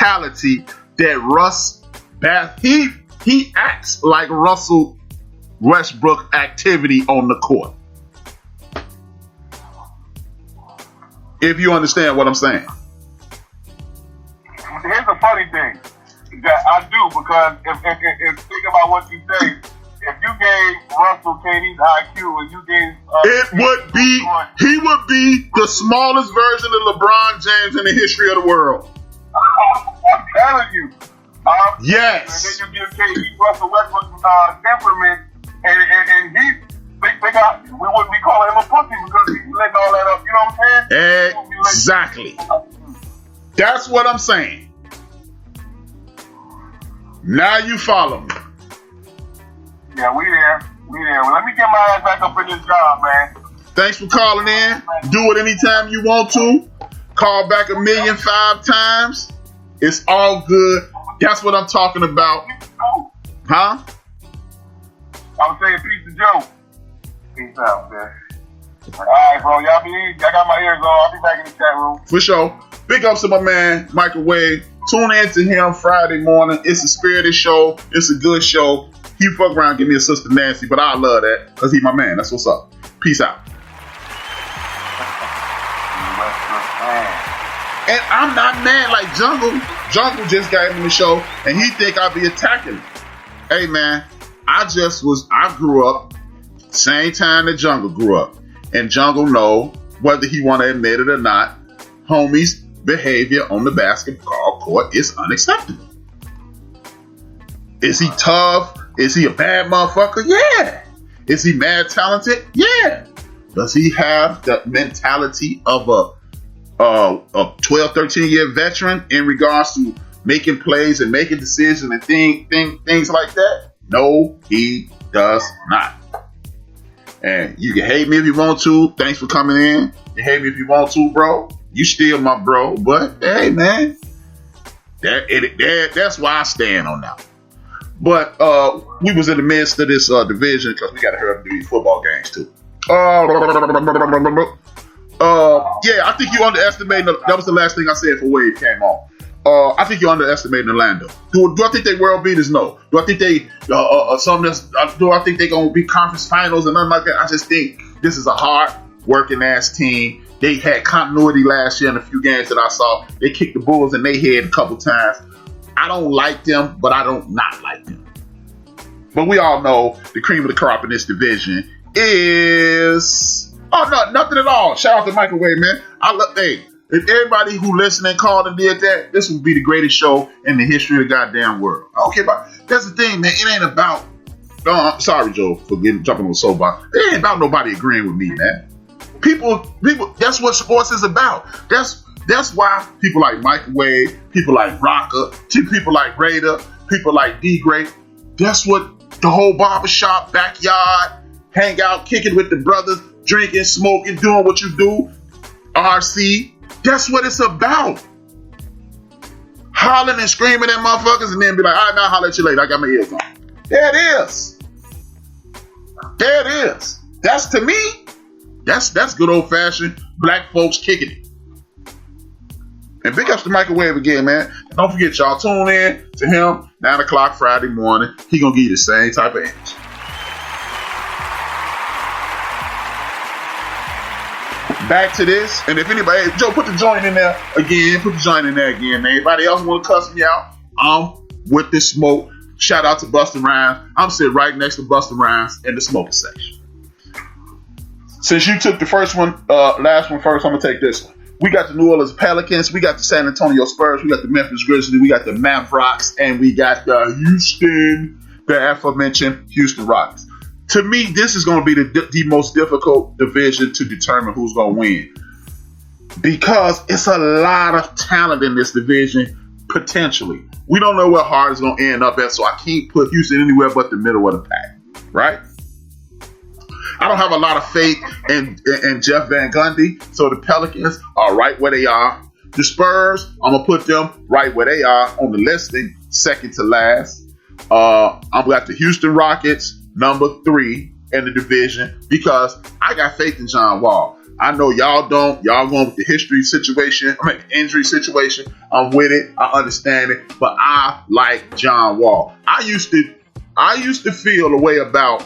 mentality that he acts like Russell Westbrook activity on the court. If you understand what I'm saying. Here's the funny thing that I do, because if think about what you say, if you gave Russell KD's IQ and you gave he would be the smallest version of LeBron James in the history of the world. I'm telling you. Yes. And then you give KD Russell Westbrook's temperament, and he we wouldn't be calling him a pussy because he's letting all that up. You know what I'm saying? Exactly. That's what I'm saying. Now you follow me. Yeah, we there. Well, let me get my ass back up in this job, man. Thanks for calling in. Do it anytime you want to. Call back 1,000,005 times. It's all good. That's what I'm talking about. Huh? I was saying peace to Joe. Peace out, man. All right, bro. Y'all be easy. I got my ears on. I'll be back in the chat room. For sure. Big ups to my man, Microwave. Tune in to him Friday morning. It's a spirited show. It's a good show. He fuck around and give me a Sister Nancy, but I love that because he's my man. That's what's up. Peace out. And I'm not mad like Jungle. Jungle just got him in the show and he think I be attacking him. Hey man, I grew up same time that Jungle grew up. And Jungle know, whether he want to admit it or not, homie's behavior on the basketball court is unacceptable. Is he tough? Is he a bad motherfucker? Yeah. Is he mad talented? Yeah. Does he have the mentality of a 12, 13-year veteran in regards to making plays and making decisions and things like that? No, he does not. And you can hate me if you want to. Thanks for coming in. You hate me if you want to, bro. You still my bro. But hey, man, that's why I stand on that. But we was in the midst of this division because we got to hurry up and do these football games too. Yeah, I think you underestimated. That was the last thing I said for Wade came on. I think you're underestimating Orlando. Do I think they world beaters? No. Do I think they do I think they're gonna be conference finals and nothing like that? I just think this is a hard working ass team. They had continuity last year in a few games that I saw. They kicked the Bulls in their head a couple times. I don't like them, but I don't not like them. But we all know the cream of the crop in this division is nothing at all. Shout out to Microwave, man. If everybody who listened called and did that, this would be the greatest show in the history of the goddamn world. Okay, but that's the thing, man. It ain't about. I'm sorry, Joe, for jumping on the soapbox. It ain't about nobody agreeing with me, man. People. That's what sports is about. That's why people like Microwave, people like Rocker, people like Raider, people like D-Gray. That's what the whole barbershop, backyard, hang out, kicking with the brothers, drinking, smoking, doing what you do. RC. That's what it's about. Hollering and screaming at motherfuckers and then be like, all right, now I'll holler at you later. I got my ears on. There it is. There it is. That's, to me, that's good old fashioned black folks kicking it. And big ups to Microwave again, man. And don't forget, y'all, tune in to him 9 o'clock Friday morning. He gonna give you the same type of energy. Back to this, and if anybody, Joe, put the joint in there again. Put the joint in there again, man. Anybody else want to cuss me out? I'm with the smoke. Shout out to Busta Rhymes. I'm sitting right next to Busta Rhymes in the smoking section. Since you took the last one first, I'm gonna take this one. We got the New Orleans Pelicans, we got the San Antonio Spurs, we got the Memphis Grizzlies, we got the Mavericks, and we got the aforementioned Houston Rockets. To me, this is going to be the most difficult division to determine who's going to win. Because it's a lot of talent in this division, potentially. We don't know where Harden's going to end up at, so I can't put Houston anywhere but the middle of the pack. Right? I don't have a lot of faith in Jeff Van Gundy, so the Pelicans are right where they are. The Spurs, I'm going to put them right where they are on the listing, second to last. I've got the Houston Rockets, number 3 in the division, because I got faith in John Wall. I know y'all don't. Y'all going with the injury situation. I'm with it. I understand it. But I like John Wall. I used to feel the way about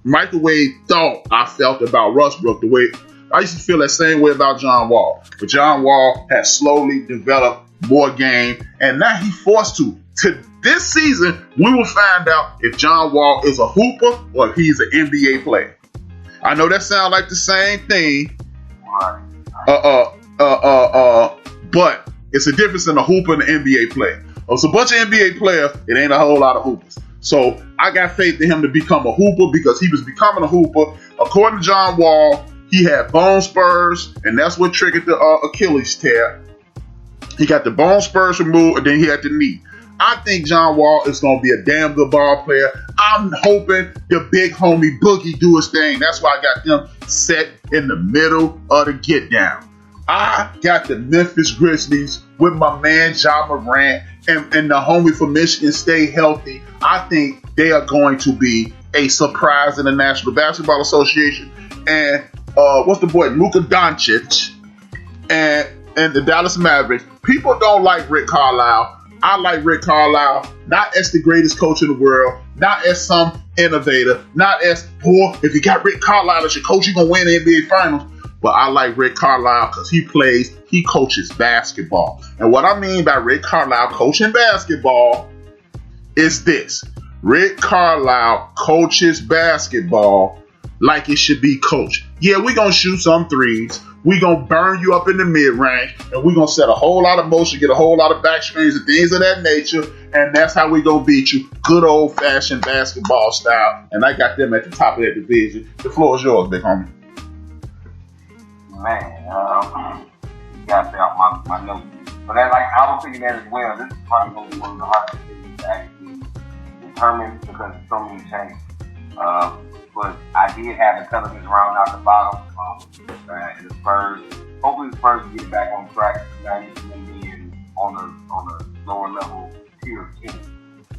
microwave thought I felt about Westbrook. The way I used to feel that same way about John Wall. But John Wall has slowly developed more game, and now he's forced to. This season, we will find out if John Wall is a hooper or if he's an NBA player. I know that sounds like the same thing. But it's a difference in a hooper and an NBA player. It's a bunch of NBA players. It ain't a whole lot of hoopers. So I got faith in him to become a hooper because he was becoming a hooper. According to John Wall, he had bone spurs, and that's what triggered the Achilles tear. He got the bone spurs removed, and then he had the knee. I think John Wall is going to be a damn good ball player. I'm hoping the big homie Boogie do his thing. That's why I got them set in the middle of the get down. I got the Memphis Grizzlies with my man Ja Morant and the homie from Michigan stay healthy. I think they are going to be a surprise in the National Basketball Association. And what's the boy? Luka Doncic and the Dallas Mavericks. People don't like Rick Carlisle. I like Rick Carlisle, not as the greatest coach in the world, not as some innovator, not as, boy, if you got Rick Carlisle as your coach, you're going to win the NBA Finals. But I like Rick Carlisle because he coaches basketball. And what I mean by Rick Carlisle coaching basketball is this. Rick Carlisle coaches basketball like it should be coached. Yeah, we're going to shoot some threes. We're going to burn you up in the mid-range, and we're going to set a whole lot of motion, get a whole lot of backscreens and things of that nature, and that's how we're going to beat you. Good old-fashioned basketball style, and I got them at the top of that division. The floor is yours, big homie. Man, you got to say off my notes. But I was thinking that as well. This is probably going to be one of the hardest things to actually determine because of so many changes. But I did have the Pelicans round out the bottom in the Spurs. Hopefully the Spurs get back on track. Now you can be on a lower level tier team.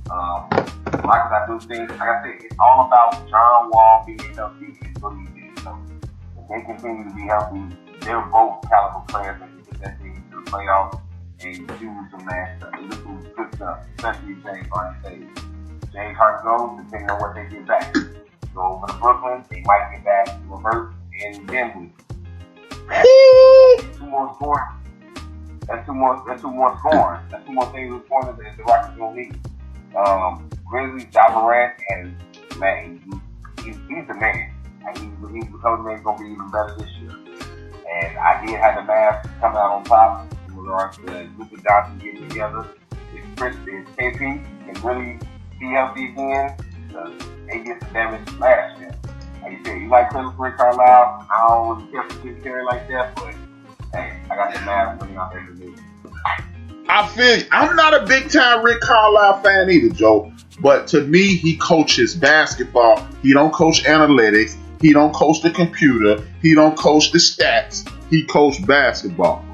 Because I do think, like I said, it's all about John Wall being healthy and Boogie being healthy. If they continue to be healthy, they're both caliber players that can get that team to the playoffs and do some nasty stuff. And this was good stuff, especially James Harden stays. James Harden goes, depending on what they get back. Go over to Brooklyn, they might get back to reverse and Denver. That's two more scoring. That's two more scoring. That's two more things scoring that the Rockets don't need. Grizzlies, Ja Morant, and man, he's the man. And he's becoming the man. He's gonna be even better this year. And I did have the Mavs coming out on top with regards to Luka Doncic getting together. If KP can really be healthy again. They did some damage last year. Like you said, you like Rick Carlisle. I don't really care for getting carried like that, but hey, I got the Mavs winning out there to do. I feel I'm not a big time Rick Carlisle fan either, Joe. But to me, he coaches basketball. He don't coach analytics. He don't coach the computer. He don't coach the stats. He coached basketball.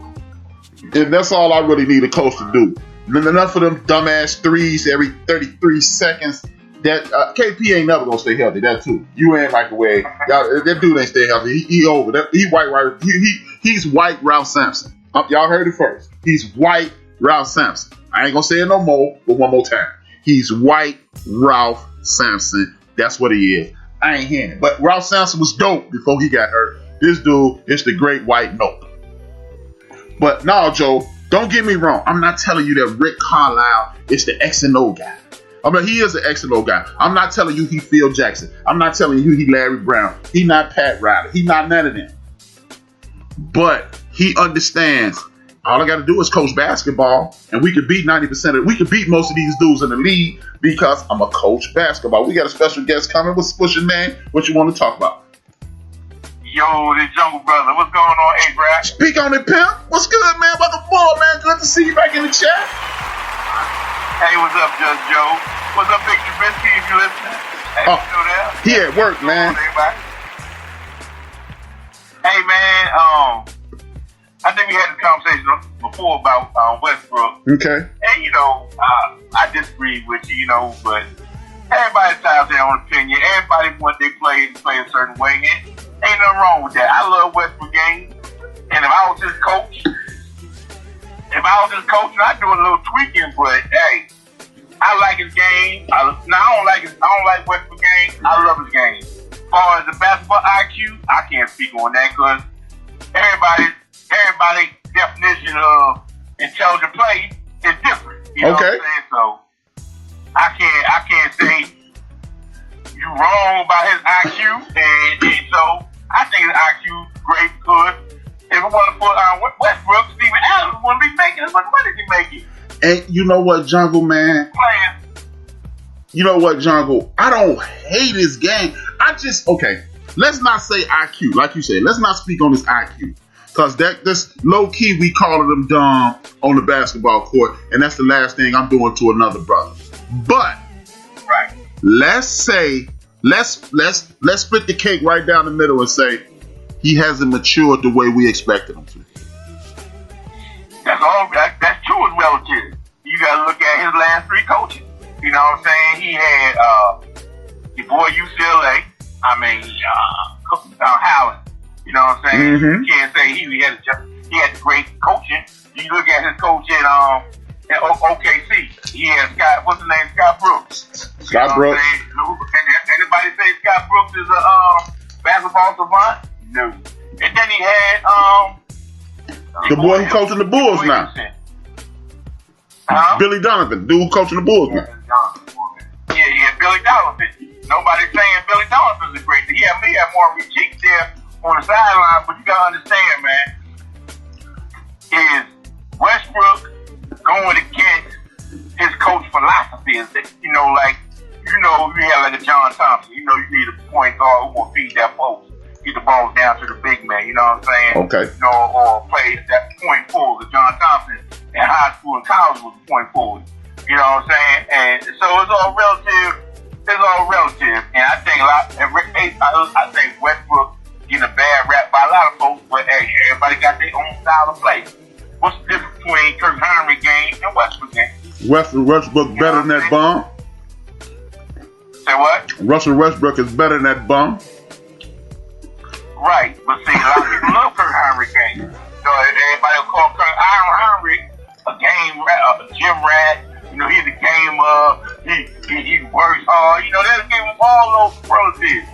And that's all I really need a coach to do. Enough of them dumbass threes every 33 seconds. That KP ain't never gonna stay healthy. That too. You ain't like the way that dude ain't stay healthy. He over. He's white Ralph Sampson. Y'all heard it first. He's white Ralph Sampson. I ain't gonna say it no more, but one more time. He's white Ralph Sampson. That's what he is. I ain't hearing it. But Ralph Sampson was dope before he got hurt. This dude is the great white nope. But no, Joe, don't get me wrong. I'm not telling you that Rick Carlisle is the X and O guy. I mean, he is an X and O guy. I'm not telling you he Phil Jackson. I'm not telling you he Larry Brown. He not Pat Riley. He not none of them. But he understands all I got to do is coach basketball, and we could beat 90% of. We could beat most of these dudes in the league because I'm a coach basketball. We got a special guest coming. What's your name? What you want to talk about? Yo, this Jungle Brother. What's going on, A-Brad? Speak on it, pimp. What's good, man? Welcome forward, man. Good to see you back in the chat. Hey, what's up, Judge Joe? What's up, Big Trubisky, if you're listening? Hey, you still there? He at work, man. Hey, man, I think we had this conversation before about Westbrook. Okay. And, I disagree with you, but Everybody's out there on opinion. Everybody wants their players to play a certain way, and ain't nothing wrong with that. I love Westbrook game, and if I was his coach, I'd do a little tweaking. But hey, I like his game. I don't like Westbrook game. I love his game. As far as the basketball IQ, I can't speak on that because everybody's definition of intelligent play is different. You know what I'm saying? So I can't say you wrong about his IQ, and so I think his IQ is great because if it wasn't for Westbrook, Steven Adams wouldn't be making as much money as he making. And you know what, Jungle, man? You know what, Jungle? I don't hate his game. Let's not say IQ. Like you said, let's not speak on his IQ. Because that's low-key, we calling him dumb on the basketball court. And that's the last thing I'm doing to another brother. But, let's say, let's split the cake right down the middle and say, he hasn't matured the way we expected him to. That's true as relative. You got to look at his last 3 coaches. You know what I'm saying? He had your boy UCLA. Howland. You know what I'm saying? Mm-hmm. You can't say he had great coaching. You look at his coach at OKC. He had Scott Brooks. Scott Brooks. Anybody say Scott Brooks is a basketball savant? No. And then he had the boy who coaching the Bulls now. Billy Donovan, dude coaching the Bulls now. Yeah, Billy Donovan. Nobody's saying Billy Donovan's a great thing. He had more cheeks there on the sideline, but you gotta understand, man, is Westbrook going against his coach philosophy? Is that, you have like a John Thompson. You need a point guard who will feed that post, get the balls down to the big man. You know what I'm saying? Okay. Or play that point forward. John Thompson in high school and college was a point forward. You know what I'm saying? And so it's all relative. And I think Westbrook getting a bad rap by a lot of folks, but hey, everybody got their own style of play. What's the difference between Kirk Henry game and Westbrook game? Westbrook better than that bum. Say what? Russell Westbrook is better than that bum. Right, but see, a lot of people love Kirk Henry game. So everybody will call Kirk Henry a game rat, a gym rat. He's a game, he works hard. They'll give him all those relatives.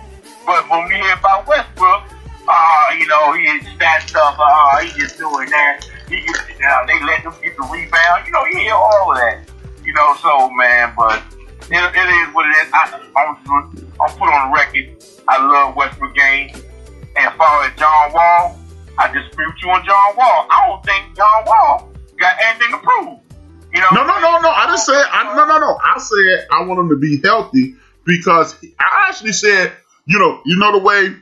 But when we hear about Westbrook, he is that stuff, he's just doing that. They let him get the rebound. You hear all of that. So, man, but it is what it is. I'll put on the record, I love Westbrook game. And as far as John Wall, I dispute you on John Wall. I don't think John Wall got anything to prove. No. I didn't say no. I said I want him to be healthy because I actually said, the way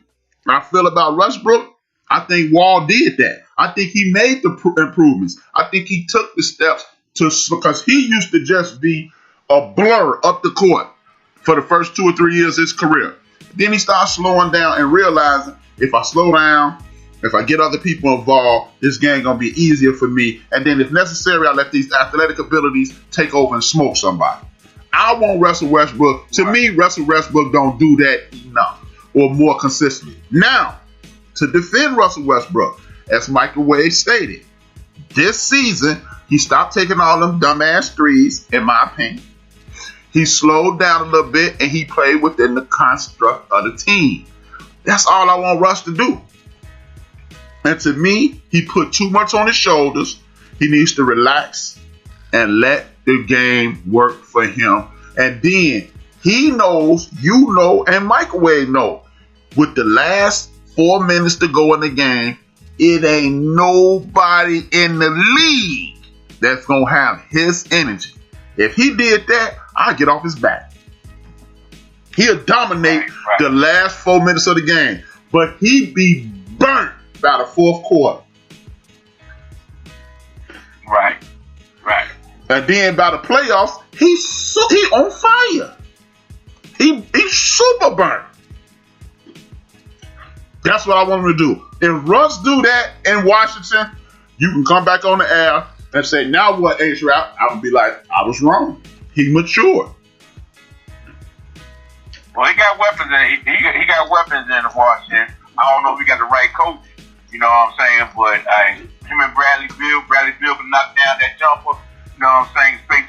I feel about Westbrook, I think Wall did that. I think he made the improvements. I think he took the steps because he used to just be a blur up the court for the first 2 or 3 years of his career. Then he started slowing down and realizing if I slow down, if I get other people involved, this game gonna be easier for me. And then if necessary, I let these athletic abilities take over and smoke somebody. I want Russell Westbrook. To me, Russell Westbrook don't do that enough or more consistently. Now, to defend Russell Westbrook, as Michael Wade stated, this season, he stopped taking all them dumbass threes, in my opinion. He slowed down a little bit and he played within the construct of the team. That's all I want Russ to do. And to me, he put too much on his shoulders. He needs to relax and let the game work for him. And then he knows, and Michael Wade know, with the last 4 minutes to go in the game, it ain't nobody in the league that's going to have his energy. If he did that, I'd get off his back. He'll dominate the last 4 minutes of the game, but he'd be burnt by the fourth quarter. Right. And then by the playoffs, he's on fire. He's super burnt. That's what I want him to do. If Russ do that in Washington, you can come back on the air and say, now what, H-Rap? I would be like, I was wrong. He matured. Well, he got weapons in he got weapons in Washington. I don't know if he got the right coach. You know what I'm saying? But him and Bradley Beal can knock down that jumper. You know what I'm saying? Space